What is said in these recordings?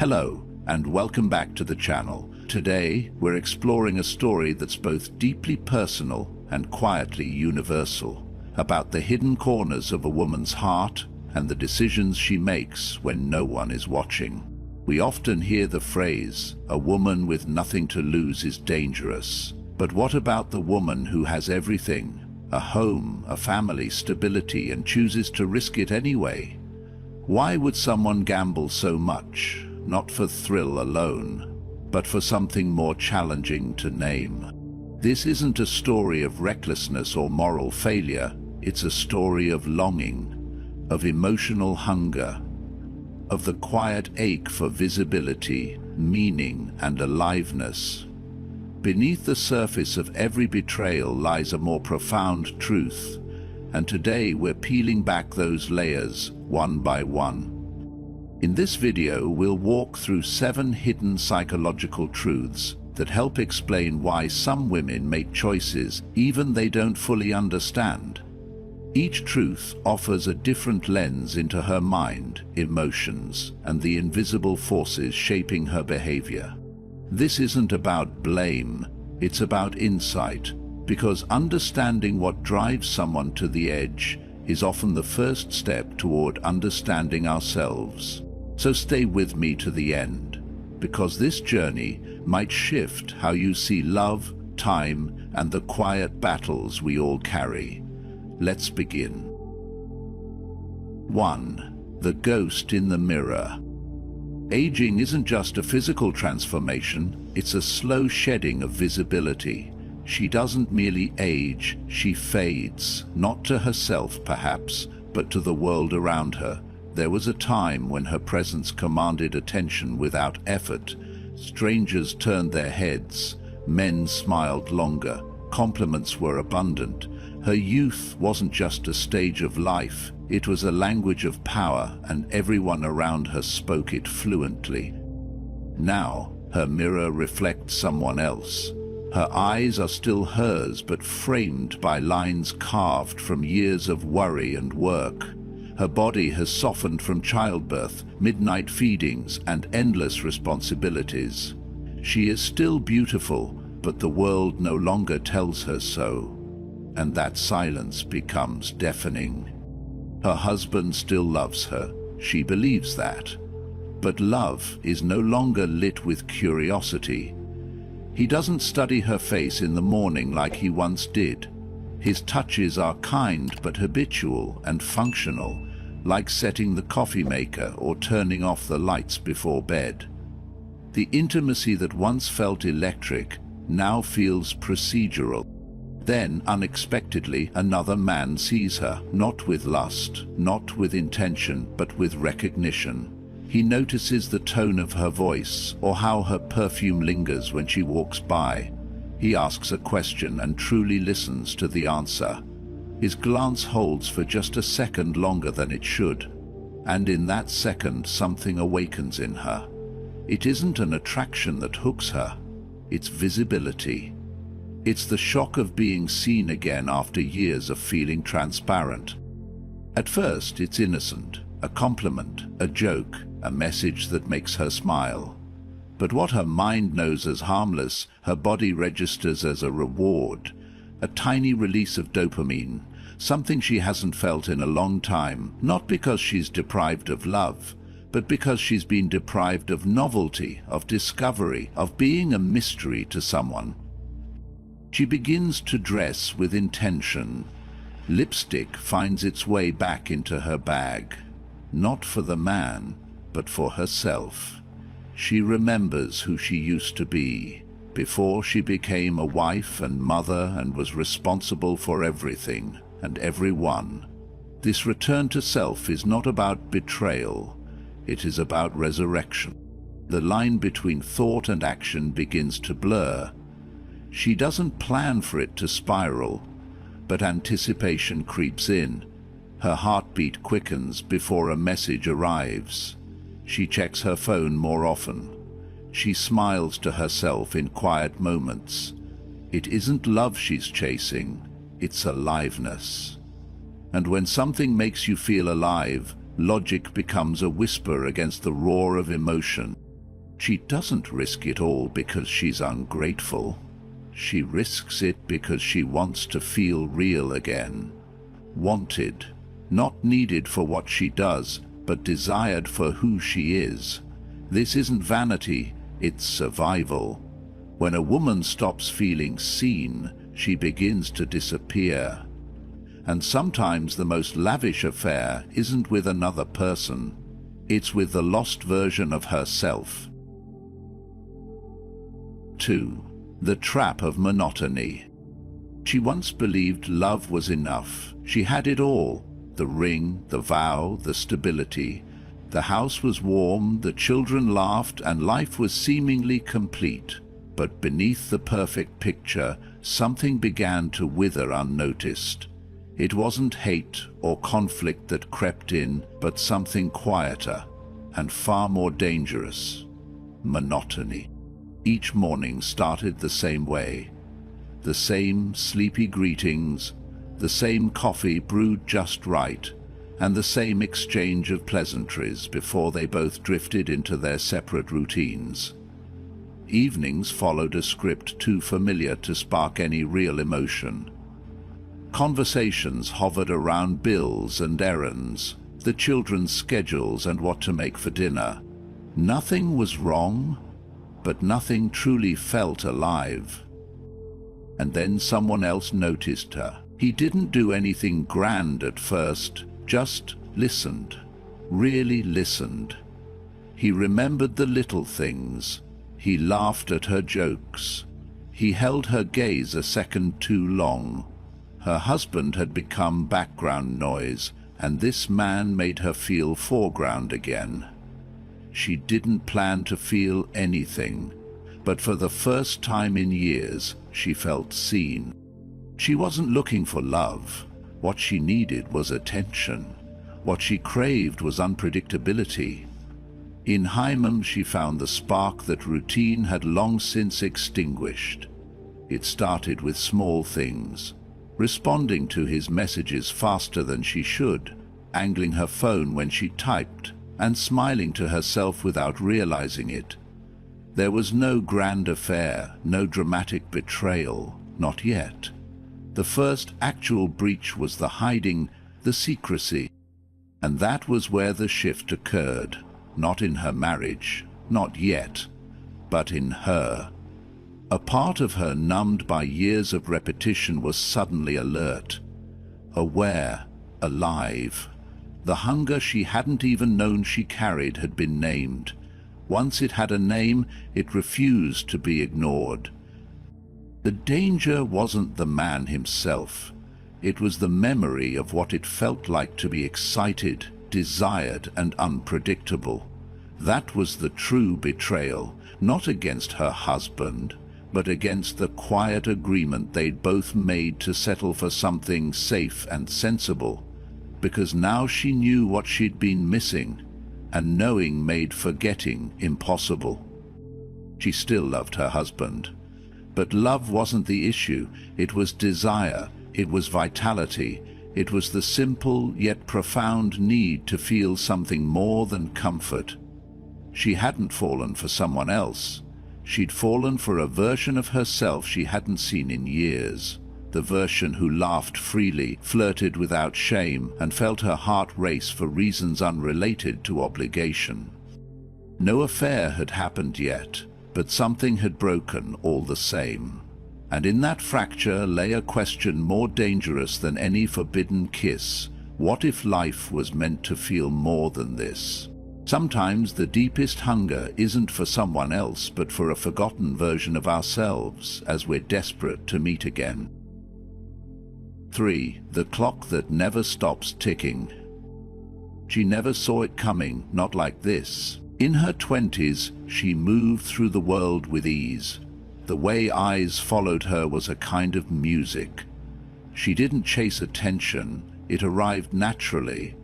Hello, and welcome back to the channel. Today, we're exploring a story that's both deeply personal and quietly universal, about the hidden corners of a woman's heart and the decisions she makes when no one is watching. We often hear the phrase, "A woman with nothing to lose is dangerous." But what about the woman who has everything? A home, a family, stability, and chooses to risk it anyway? Why would someone gamble so much? Not for thrill alone, but for something more challenging to name. This isn't a story of recklessness or moral failure. It's a story of longing, of emotional hunger, of the quiet ache for visibility, meaning, and aliveness. Beneath the surface of every betrayal lies a more profound truth, and today we're peeling back those layers one by one. In this video, we'll walk through 7 hidden psychological truths that help explain why some women make choices even they don't fully understand. Each truth offers a different lens into her mind, emotions, and the invisible forces shaping her behavior. This isn't about blame, it's about insight, because understanding what drives someone to the edge is often the first step toward understanding ourselves. So stay with me to the end, because this journey might shift how you see love, time, and the quiet battles we all carry. Let's begin. 1. The ghost in the mirror. Aging isn't just a physical transformation, it's a slow shedding of visibility. She doesn't merely age, she fades, not to herself perhaps, but to the world around her. There was a time when her presence commanded attention without effort. Strangers turned their heads, men smiled longer, compliments were abundant. Her youth wasn't just a stage of life, it was a language of power, and everyone around her spoke it fluently. Now, her mirror reflects someone else. Her eyes are still hers, but framed by lines carved from years of worry and work. Her body has softened from childbirth, midnight feedings, and endless responsibilities. She is still beautiful, but the world no longer tells her so, and that silence becomes deafening. Her husband still loves her, she believes that. But love is no longer lit with curiosity. He doesn't study her face in the morning like he once did. His touches are kind but habitual and functional, like setting the coffee maker or turning off the lights before bed. The intimacy that once felt electric now feels procedural. Then, unexpectedly, another man sees her, not with lust, not with intention, but with recognition. He notices the tone of her voice, or how her perfume lingers when she walks by. He asks a question and truly listens to the answer. His glance holds for just a second longer than it should, and in that second something awakens in her. It isn't an attraction that hooks her, it's visibility. It's the shock of being seen again after years of feeling transparent. At first, it's innocent, a compliment, a joke, a message that makes her smile. But what her mind knows as harmless, her body registers as a reward, a tiny release of dopamine, something she hasn't felt in a long time, not because she's deprived of love, but because she's been deprived of novelty, of discovery, of being a mystery to someone. She begins to dress with intention. Lipstick finds its way back into her bag, not for the man, but for herself. She remembers who she used to be, before she became a wife and mother and was responsible for everything and everyone. This return to self is not about betrayal, it is about resurrection. The line between thought and action begins to blur. She doesn't plan for it to spiral, but anticipation creeps in. Her heartbeat quickens before a message arrives. She checks her phone more often. She smiles to herself in quiet moments. It isn't love she's chasing, it's aliveness. And when something makes you feel alive, logic becomes a whisper against the roar of emotion. She doesn't risk it all because she's ungrateful. She risks it because she wants to feel real again. Wanted, not needed for what she does, but desired for who she is. This isn't vanity, it's survival. When a woman stops feeling seen, she begins to disappear. And sometimes the most lavish affair isn't with another person. It's with the lost version of herself. 2. The trap of monotony. She once believed love was enough. She had it all. The ring, the vow, the stability. The house was warm, the children laughed, and life was seemingly complete. But beneath the perfect picture, something began to wither unnoticed. It wasn't hate or conflict that crept in, but something quieter and far more dangerous. Monotony. Each morning started the same way. The same sleepy greetings, the same coffee brewed just right, and the same exchange of pleasantries before they both drifted into their separate routines. Evenings followed a script too familiar to spark any real emotion. Conversations hovered around bills and errands, the children's schedules and what to make for dinner. Nothing was wrong, but nothing truly felt alive. And then someone else noticed her. He didn't do anything grand at first, just listened, really listened. He remembered the little things. He laughed at her jokes. He held her gaze a second too long. Her husband had become background noise, and this man made her feel foreground again. She didn't plan to feel anything, but for the first time in years, she felt seen. She wasn't looking for love. What she needed was attention. What she craved was unpredictability. In Hyman, she found the spark that routine had long since extinguished. It started with small things. Responding to his messages faster than she should, angling her phone when she typed, and smiling to herself without realizing it. There was no grand affair, no dramatic betrayal, not yet. The first actual breach was the hiding, the secrecy. And that was where the shift occurred, not in her marriage, not yet, but in her. A part of her, numbed by years of repetition, was suddenly alert, aware, alive. The hunger she hadn't even known she carried had been named. Once it had a name, it refused to be ignored. The danger wasn't the man himself. It was the memory of what it felt like to be excited, desired, and unpredictable. That was the true betrayal, not against her husband, but against the quiet agreement they'd both made to settle for something safe and sensible. Because now she knew what she'd been missing, and knowing made forgetting impossible. She still loved her husband. But love wasn't the issue. It was desire, it was vitality, it was the simple yet profound need to feel something more than comfort. She hadn't fallen for someone else. She'd fallen for a version of herself she hadn't seen in years. The version who laughed freely, flirted without shame, and felt her heart race for reasons unrelated to obligation. No affair had happened yet, but something had broken all the same. And in that fracture lay a question more dangerous than any forbidden kiss. What if life was meant to feel more than this? Sometimes the deepest hunger isn't for someone else, but for a forgotten version of ourselves, as we're desperate to meet again. 3. The clock that never stops ticking. She never saw it coming, not like this. In her 20s, she moved through the world with ease. The way eyes followed her was a kind of music. She didn't chase attention, it arrived naturally.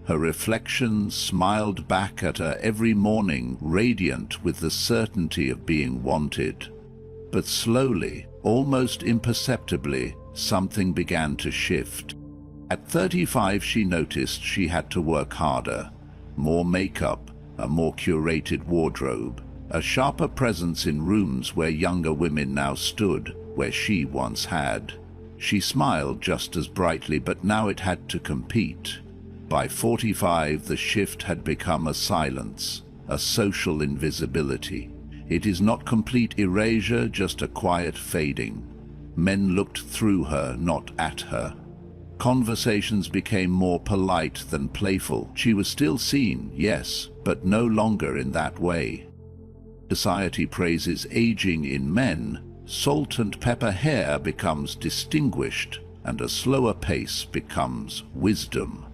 Her reflections smiled back at her every morning, radiant with the certainty of being wanted. But slowly, almost imperceptibly, something began to shift. At 35, she noticed she had to work harder. More makeup, a more curated wardrobe, a sharper presence in rooms where younger women now stood, where she once had. She smiled just as brightly, but now it had to compete. By 45, the shift had become a silence, a social invisibility. It is not complete erasure, just a quiet fading. Men looked through her, not at her. Conversations became more polite than playful. She was still seen, yes, but no longer in that way. Society praises aging in men. Salt and pepper hair becomes distinguished, and a slower pace becomes wisdom.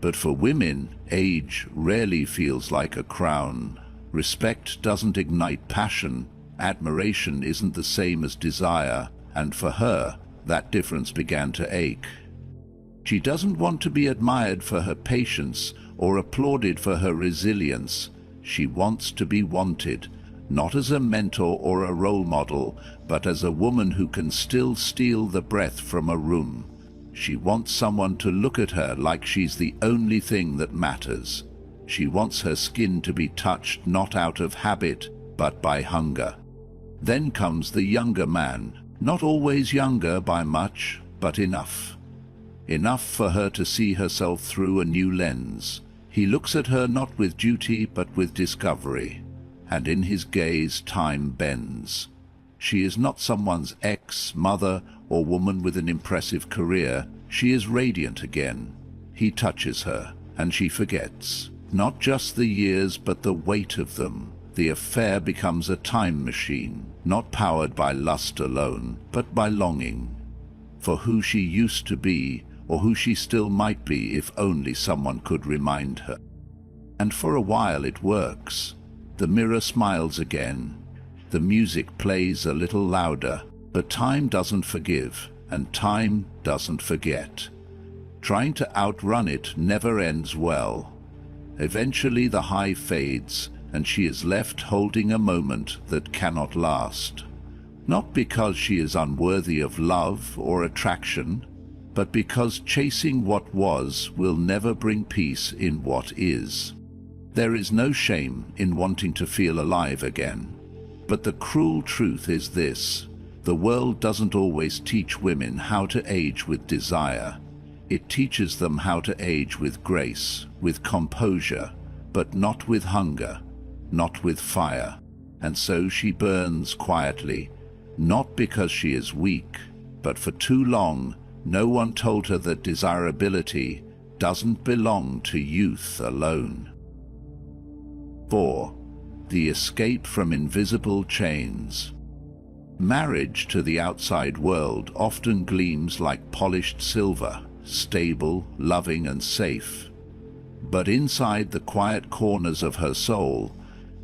But for women, age rarely feels like a crown. Respect doesn't ignite passion. Admiration isn't the same as desire, and for her, that difference began to ache. She doesn't want to be admired for her patience or applauded for her resilience. She wants to be wanted, not as a mentor or a role model, but as a woman who can still steal the breath from a room. She wants someone to look at her like she's the only thing that matters. She wants her skin to be touched not out of habit, but by hunger. Then comes the younger man, not always younger by much, but enough. Enough for her to see herself through a new lens. He looks at her not with duty, but with discovery. And in his gaze time bends. She is not someone's ex, mother, or woman with an impressive career. She is radiant again. He touches her, and she forgets. Not just the years, but the weight of them. The affair becomes a time machine, not powered by lust alone, but by longing. For who she used to be, or who she still might be if only someone could remind her. And for a while it works. The mirror smiles again. The music plays a little louder, but time doesn't forgive, and time doesn't forget. Trying to outrun it never ends well. Eventually the high fades, and she is left holding a moment that cannot last. Not because she is unworthy of love or attraction, but because chasing what was will never bring peace in what is. There is no shame in wanting to feel alive again. But the cruel truth is this: the world doesn't always teach women how to age with desire. It teaches them how to age with grace, with composure, but not with hunger, not with fire. And so she burns quietly, not because she is weak, but for too long no one told her that desirability doesn't belong to youth alone. 4. The escape from invisible chains. Marriage to the outside world often gleams like polished silver, stable, loving, and safe. But inside the quiet corners of her soul,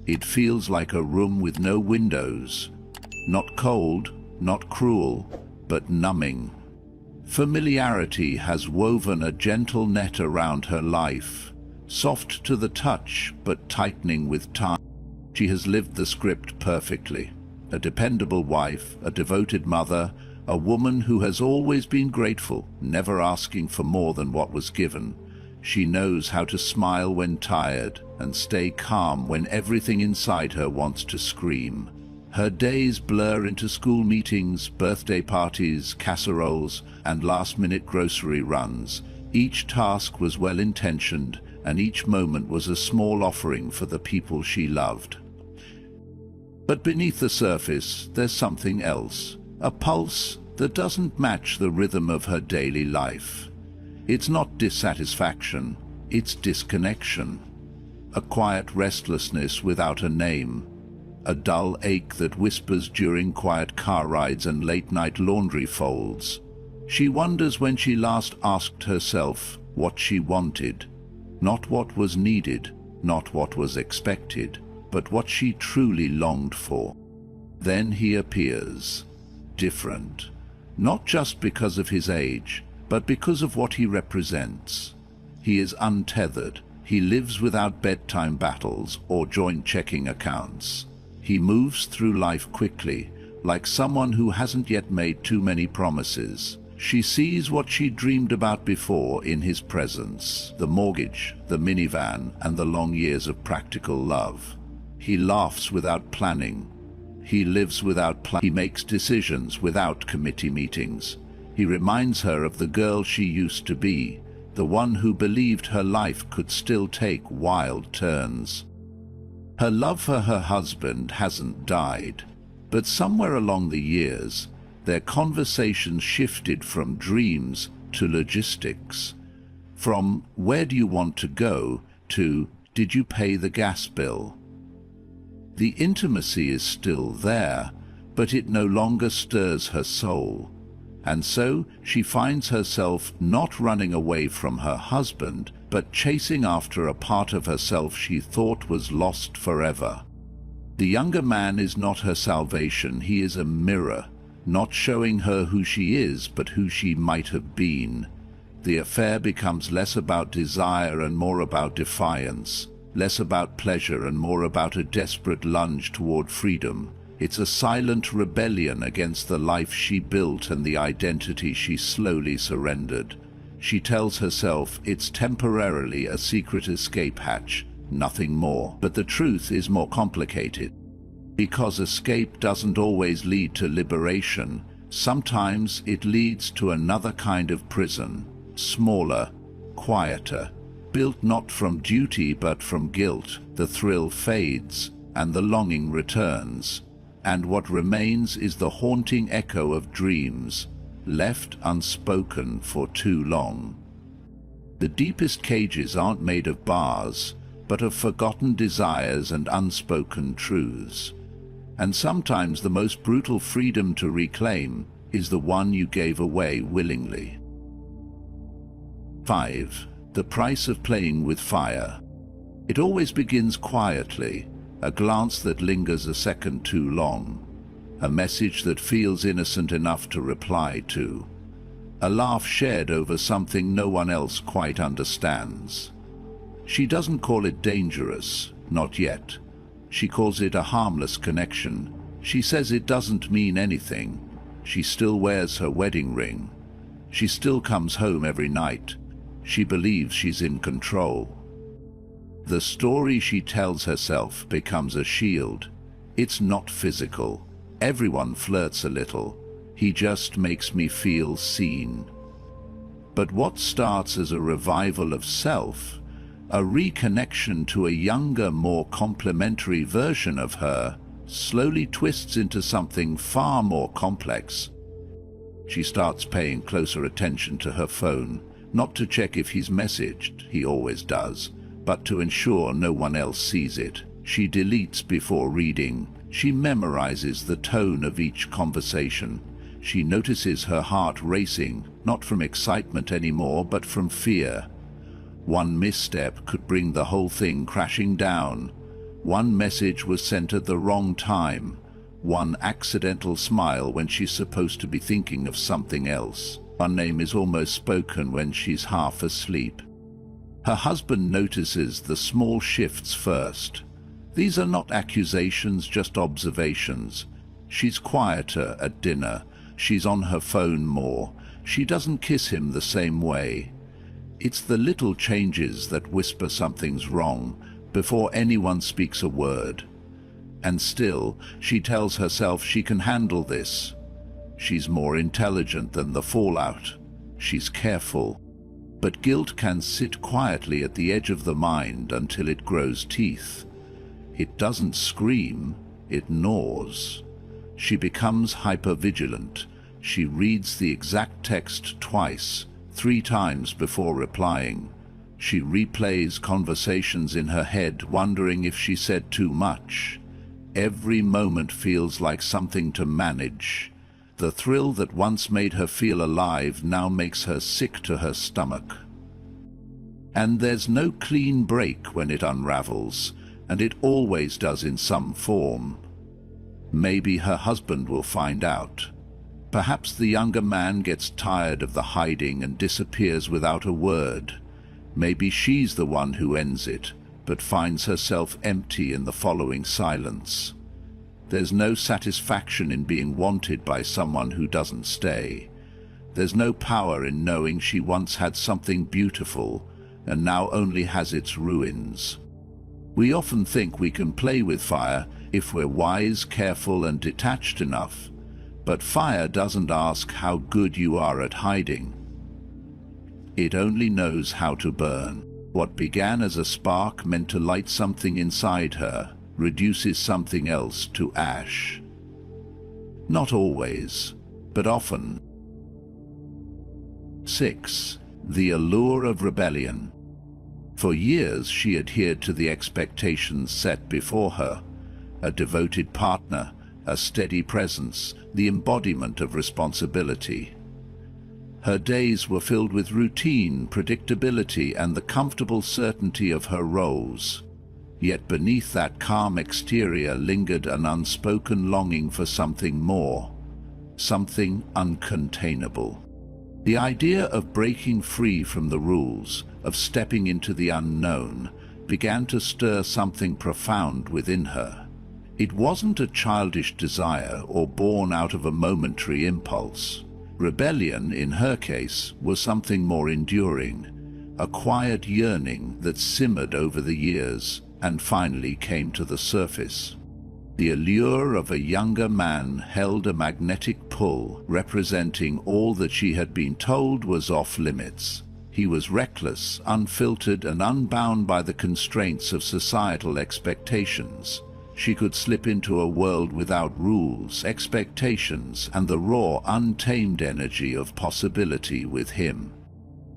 it feels like a room with no windows. Not cold, not cruel, but numbing. Familiarity has woven a gentle net around her life, soft to the touch, but tightening with time. She has lived the script perfectly. A dependable wife, a devoted mother, a woman who has always been grateful, never asking for more than what was given. She knows how to smile when tired and stay calm when everything inside her wants to scream. Her days blur into school meetings, birthday parties, casseroles, and last-minute grocery runs. Each task was well-intentioned, and each moment was a small offering for the people she loved. But beneath the surface, there's something else, a pulse that doesn't match the rhythm of her daily life. It's not dissatisfaction, it's disconnection. A quiet restlessness without a name. A dull ache that whispers during quiet car rides and late-night laundry folds. She wonders when she last asked herself what she wanted. Not what was needed, not what was expected, but what she truly longed for. Then he appears, different. Not just because of his age, but because of what he represents. He is untethered. He lives without bedtime battles or joint checking accounts. He moves through life quickly, like someone who hasn't yet made too many promises. She sees what she dreamed about before in his presence: the mortgage, the minivan, and the long years of practical love. He laughs without planning. He lives without plan. He makes decisions without committee meetings. He reminds her of the girl she used to be, the one who believed her life could still take wild turns. Her love for her husband hasn't died, but somewhere along the years, their conversations shifted from dreams to logistics, from "where do you want to go" to "did you pay the gas bill?" The intimacy is still there, but it no longer stirs her soul. And so she finds herself not running away from her husband, but chasing after a part of herself she thought was lost forever. The younger man is not her salvation. He is a mirror, not showing her who she is, but who she might have been. The affair becomes less about desire and more about defiance, less about pleasure and more about a desperate lunge toward freedom. It's a silent rebellion against the life she built and the identity she slowly surrendered. She tells herself it's temporarily a secret escape hatch, nothing more. But the truth is more complicated. Because escape doesn't always lead to liberation, sometimes it leads to another kind of prison, smaller, quieter, built not from duty but from guilt. The thrill fades and the longing returns, and what remains is the haunting echo of dreams, left unspoken for too long. The deepest cages aren't made of bars, but of forgotten desires and unspoken truths. And sometimes the most brutal freedom to reclaim is the one you gave away willingly. 5. The price of playing with fire. It always begins quietly, a glance that lingers a second too long, a message that feels innocent enough to reply to, a laugh shared over something no one else quite understands. She doesn't call it dangerous, not yet. She calls it a harmless connection. She says it doesn't mean anything. She still wears her wedding ring. She still comes home every night. She believes she's in control. The story she tells herself becomes a shield. It's not physical. Everyone flirts a little. He just makes me feel seen. But what starts as a revival of self, a reconnection to a younger, more complementary version of her, slowly twists into something far more complex. She starts paying closer attention to her phone, not to check if he's messaged, he always does, but to ensure no one else sees it. She deletes before reading. She memorizes the tone of each conversation. She notices her heart racing, not from excitement anymore, but from fear. One misstep could bring the whole thing crashing down. One message was sent at the wrong time. One accidental smile when she's supposed to be thinking of something else. One name is almost spoken when she's half asleep. Her husband notices the small shifts first. These are not accusations, just observations. She's quieter at dinner. She's on her phone more. She doesn't kiss him the same way. It's the little changes that whisper something's wrong before anyone speaks a word. And still, she tells herself she can handle this. She's more intelligent than the fallout. She's careful. But guilt can sit quietly at the edge of the mind until it grows teeth. It doesn't scream, it gnaws. She becomes hypervigilant. She reads the exact text twice, 3 times before replying. She replays conversations in her head, wondering if she said too much. Every moment feels like something to manage. The thrill that once made her feel alive now makes her sick to her stomach. And there's no clean break when it unravels, and it always does in some form. Maybe her husband will find out. Perhaps the younger man gets tired of the hiding and disappears without a word. Maybe she's the one who ends it, but finds herself empty in the following silence. There's no satisfaction in being wanted by someone who doesn't stay. There's no power in knowing she once had something beautiful and now only has its ruins. We often think we can play with fire if we're wise, careful, and detached enough. But fire doesn't ask how good you are at hiding. It only knows how to burn. What began as a spark meant to light something inside her reduces something else to ash. Not always, but often. 6. The allure of rebellion. For years she adhered to the expectations set before her: a devoted partner, a steady presence, the embodiment of responsibility. Her days were filled with routine, predictability, and the comfortable certainty of her roles. Yet beneath that calm exterior lingered an unspoken longing for something more, something uncontainable. The idea of breaking free from the rules, of stepping into the unknown, began to stir something profound within her. It wasn't a childish desire or born out of a momentary impulse. Rebellion, in her case, was something more enduring, a quiet yearning that simmered over the years and finally came to the surface. The allure of a younger man held a magnetic pull, representing all that she had been told was off limits. He was reckless, unfiltered, and unbound by the constraints of societal expectations. She could slip into a world without rules, expectations, and the raw, untamed energy of possibility with him.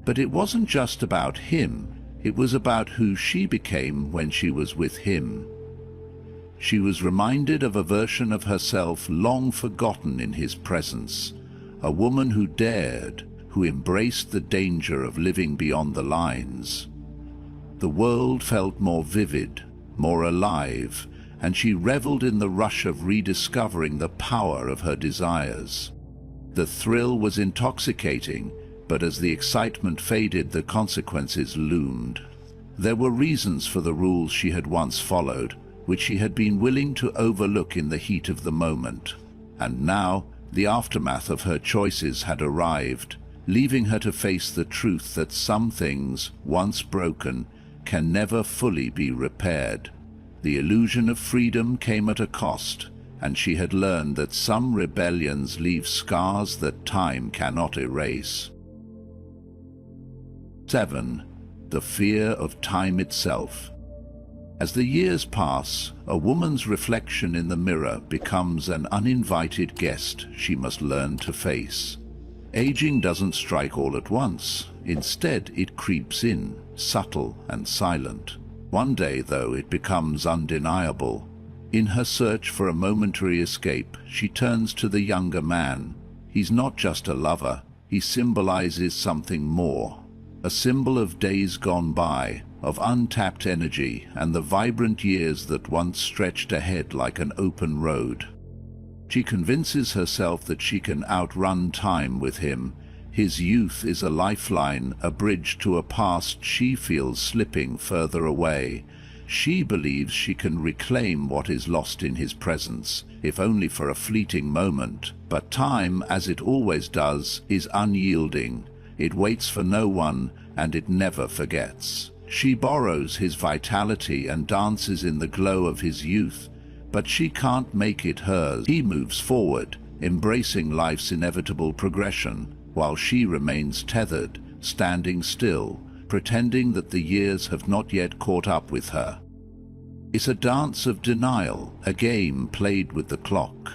But it wasn't just about him, it was about who she became when she was with him. She was reminded of a version of herself long forgotten in his presence, a woman who dared, who embraced the danger of living beyond the lines. The world felt more vivid, more alive, and she reveled in the rush of rediscovering the power of her desires. The thrill was intoxicating, but as the excitement faded, the consequences loomed. There were reasons for the rules she had once followed, which she had been willing to overlook in the heat of the moment. And now, the aftermath of her choices had arrived, leaving her to face the truth that some things, once broken, can never fully be repaired. The illusion of freedom came at a cost, and she had learned that some rebellions leave scars that time cannot erase. 7. The fear of time itself. As the years pass, a woman's reflection in the mirror becomes an uninvited guest she must learn to face. Aging doesn't strike all at once. Instead, it creeps in, subtle and silent. One day, though, it becomes undeniable. In her search for a momentary escape, she turns to the younger man. He's not just a lover, he symbolizes something more. A symbol of days gone by, of untapped energy, and the vibrant years that once stretched ahead like an open road. She convinces herself that she can outrun time with him. His youth is a lifeline, a bridge to a past she feels slipping further away. She believes she can reclaim what is lost in his presence, if only for a fleeting moment. But time, as it always does, is unyielding. It waits for no one, and it never forgets. She borrows his vitality and dances in the glow of his youth, but she can't make it hers. He moves forward, embracing life's inevitable progression, while she remains tethered, standing still, pretending that the years have not yet caught up with her. It's a dance of denial, a game played with the clock.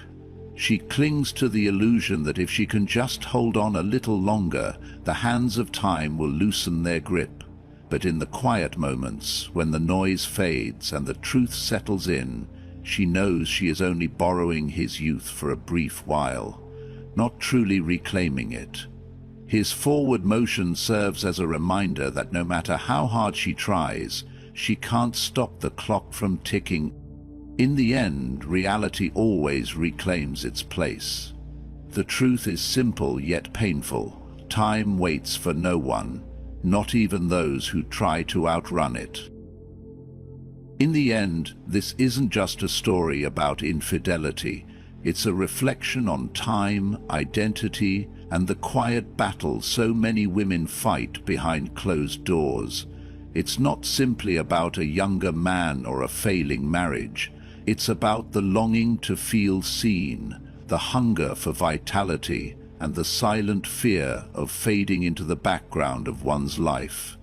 She clings to the illusion that if she can just hold on a little longer, the hands of time will loosen their grip. But in the quiet moments, when the noise fades and the truth settles in, she knows she is only borrowing his youth for a brief while, not truly reclaiming it. His forward motion serves as a reminder that no matter how hard she tries, she can't stop the clock from ticking. In the end, reality always reclaims its place. The truth is simple yet painful. Time waits for no one, not even those who try to outrun it. In the end, this isn't just a story about infidelity. It's a reflection on time, identity, and the quiet battles so many women fight behind closed doors. It's not simply about a younger man or a failing marriage. It's about the longing to feel seen, the hunger for vitality, and the silent fear of fading into the background of one's life.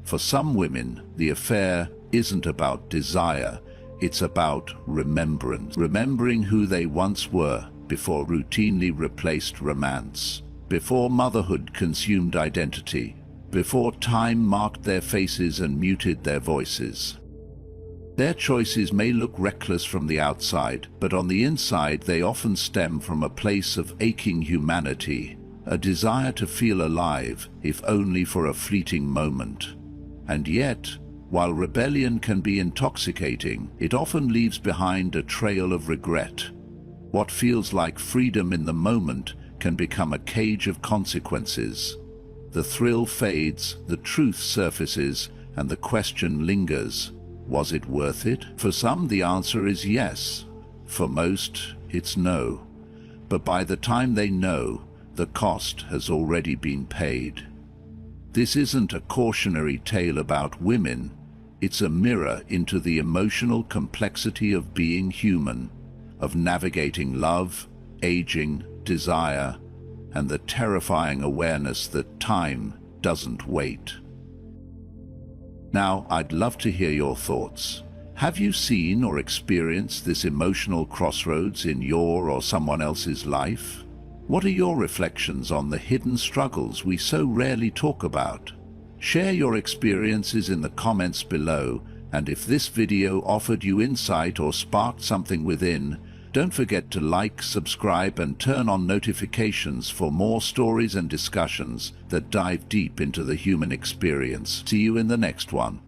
For some women, the affair isn't about desire, it's about remembrance. Remembering who they once were before routinely replaced romance, before motherhood consumed identity, before time marked their faces and muted their voices. Their choices may look reckless from the outside, but on the inside they often stem from a place of aching humanity, a desire to feel alive, if only for a fleeting moment. And yet, while rebellion can be intoxicating, it often leaves behind a trail of regret. What feels like freedom in the moment can become a cage of consequences. The thrill fades, the truth surfaces, and the question lingers. Was it worth it? For some, the answer is yes. For most, it's no. But by the time they know, the cost has already been paid. This isn't a cautionary tale about women. It's a mirror into the emotional complexity of being human, of navigating love, aging, desire, and the terrifying awareness that time doesn't wait. Now, I'd love to hear your thoughts. Have you seen or experienced this emotional crossroads in your or someone else's life? What are your reflections on the hidden struggles we so rarely talk about? Share your experiences in the comments below, and if this video offered you insight or sparked something within, don't forget to like, subscribe, and turn on notifications for more stories and discussions that dive deep into the human experience. See you in the next one.